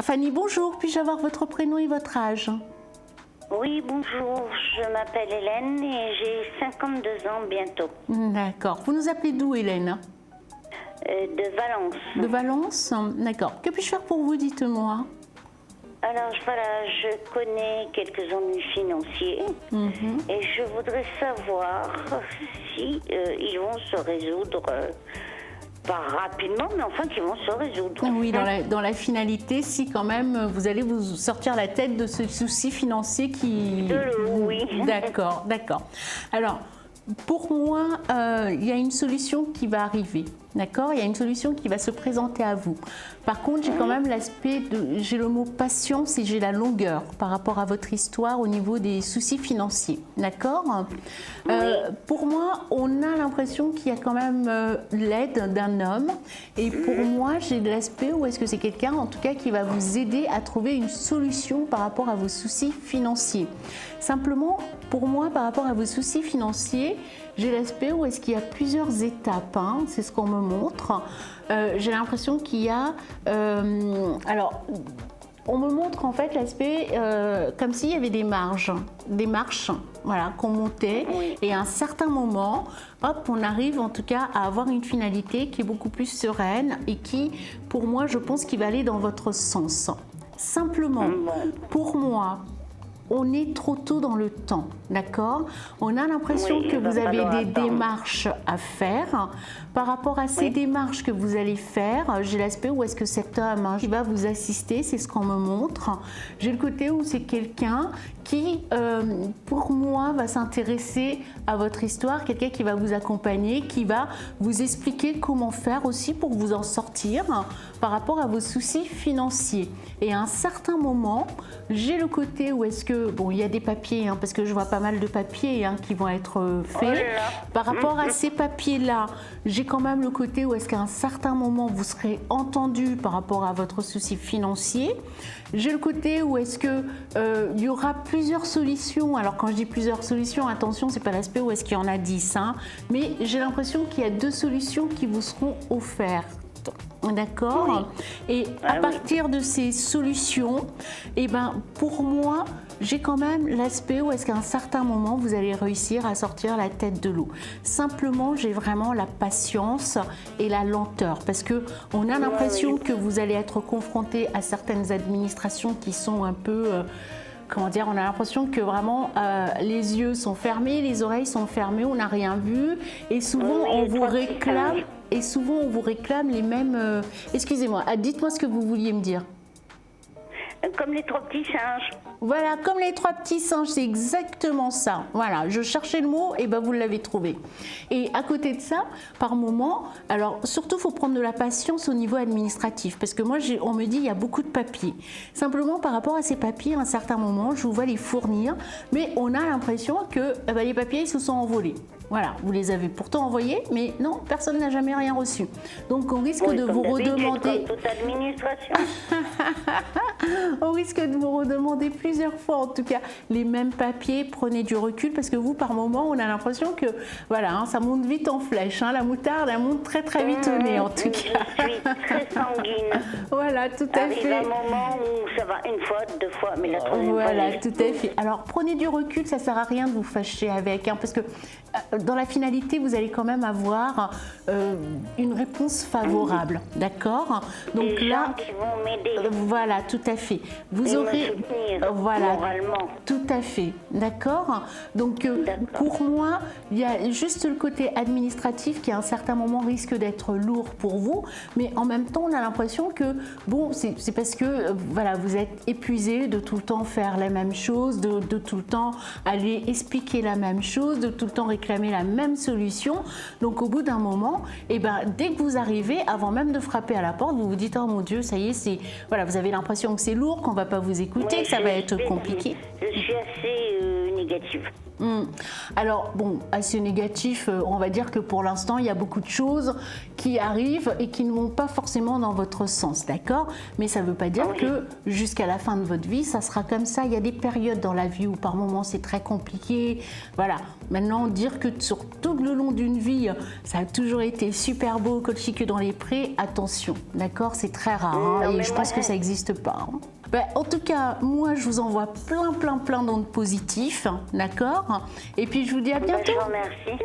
Fanny, bonjour. Puis-je avoir votre prénom et votre âge? Oui, bonjour. Je m'appelle Hélène et j'ai 52 ans bientôt. D'accord. Vous nous appelez d'où, Hélène? De Valence. De Valence? D'accord. Que puis-je faire pour vous, dites-moi? Alors voilà, je connais quelques ennuis financiers et je voudrais savoir si ils vont se résoudre, pas rapidement, mais enfin qu'ils vont se résoudre. Oui, dans la finalité, si quand même vous allez vous sortir la tête de ce souci financier qui... De l'eau, oui. D'accord, d'accord. Alors, pour moi, il y a une solution qui va arriver. D'accord? Il y a une solution qui va se présenter à vous. Par contre, j'ai quand même l'aspect de... J'ai le mot patience et j'ai la longueur par rapport à votre histoire au niveau des soucis financiers. D'accord? Pour moi, on a l'impression qu'il y a quand même l'aide d'un homme. Et pour moi, j'ai l'aspect où est-ce que c'est quelqu'un, en tout cas, qui va vous aider à trouver une solution par rapport à vos soucis financiers. Simplement, pour moi, par rapport à vos soucis financiers, j'ai l'aspect où est-ce qu'il y a plusieurs étapes, hein, c'est ce qu'on me montre. J'ai l'impression qu'il y a... alors, on me montre en fait l'aspect comme s'il y avait des marches, voilà, qu'on montait. Oui. Et à un certain moment, hop, on arrive en tout cas à avoir une finalité qui est beaucoup plus sereine et qui, pour moi, je pense qu'il va aller dans votre sens. Simplement, pour moi, on est trop tôt dans le temps, d'accord? On a l'impression que vous avez des démarches à faire. Par rapport à ces démarches que vous allez faire, j'ai l'aspect où est-ce que cet homme qui va vous assister, c'est ce qu'on me montre. J'ai le côté où c'est quelqu'un qui, pour moi, va s'intéresser à votre histoire, quelqu'un qui va vous accompagner, qui va vous expliquer comment faire aussi pour vous en sortir par rapport à vos soucis financiers. Et à un certain moment, j'ai le côté où est-ce que, bon, il y a des papiers, hein, parce que je vois pas mal de papiers qui vont être faits. Par rapport à ces papiers-là, j'ai quand même le côté où est-ce qu'à un certain moment, vous serez entendu par rapport à votre souci financier. J'ai le côté où est-ce que il y aura plusieurs solutions. Alors quand je dis plusieurs solutions, attention, c'est pas l'aspect où est-ce qu'il y en a 10, hein, mais j'ai l'impression qu'il y a 2 solutions qui vous seront offertes. D'accord? Et à partir de ces solutions, eh ben, pour moi, j'ai quand même l'aspect où est-ce qu'à un certain moment, vous allez réussir à sortir la tête de l'eau. Simplement, j'ai vraiment la patience et la lenteur parce que on a l'impression que vous allez être confronté à certaines administrations qui sont un peu... comment dire, on a l'impression que vraiment les yeux sont fermés, les oreilles sont fermées, on n'a rien vu et souvent on vous réclame les mêmes... Excusez-moi, dites-moi ce que vous vouliez me dire. Comme les 3 petits singes. Voilà, comme les 3 petits singes, c'est exactement ça. Voilà, je cherchais le mot et ben vous l'avez trouvé. Et à côté de ça, par moment, alors surtout, il faut prendre de la patience au niveau administratif parce que moi, on me dit il y a beaucoup de papiers. Simplement, par rapport à ces papiers, à un certain moment, je vous vois les fournir, mais on a l'impression que les papiers ils se sont envolés. Voilà, vous les avez pourtant envoyés, mais non, personne n'a jamais rien reçu. Donc on risque de vous redemander... Comme toute administration. On risque de vous redemander plusieurs fois, en tout cas, les mêmes papiers. Prenez du recul parce que vous, par moment, on a l'impression que voilà, hein, ça monte vite en flèche. Hein, la moutarde, elle monte très très vite au nez, en tout cas. Je suis très sanguine. Voilà, tout à fait. Arrive un moment où ça va 1 fois, 2 fois, mais la 3e fois... Voilà, tout à fait. Alors, prenez du recul, ça ne sert à rien de vous fâcher avec, hein, parce que dans la finalité, vous allez quand même avoir une réponse favorable, d'accord? Donc des là, gens qui vont m'aider. Voilà, tout à fait. Vous aurez, me soutenir voilà, moralement. tout à fait, d'accord. Donc pour moi, il y a juste le côté administratif qui à un certain moment risque d'être lourd pour vous, mais en même temps, on a l'impression que bon, c'est parce que voilà, vous êtes épuisé de tout le temps faire la même chose, de tout le temps aller expliquer la même chose, de tout le temps réclamer la même solution. Donc au bout d'un moment, eh ben, dès que vous arrivez, avant même de frapper à la porte, vous vous dites oh mon Dieu, ça y est, c'est voilà, vous avez l'impression que c'est lourd, qu'on va pas vous écouter, que ça va être compliqué. Je suis assez négatives. Alors, bon, assez négatif, on va dire que pour l'instant, il y a beaucoup de choses qui arrivent et qui ne vont pas forcément dans votre sens, d'accord? Mais ça ne veut pas dire que jusqu'à la fin de votre vie, ça sera comme ça. Il y a des périodes dans la vie où par moments c'est très compliqué. Voilà. Maintenant, dire que sur tout le long d'une vie, ça a toujours été super beau, colchi que dans les prés, attention, d'accord? C'est très rare hein, et je pense que ça n'existe pas. Hein. Ben, en tout cas, moi, je vous envoie plein d'ondes positifs, d'accord? Et puis, je vous dis à bientôt. Je vous remercie.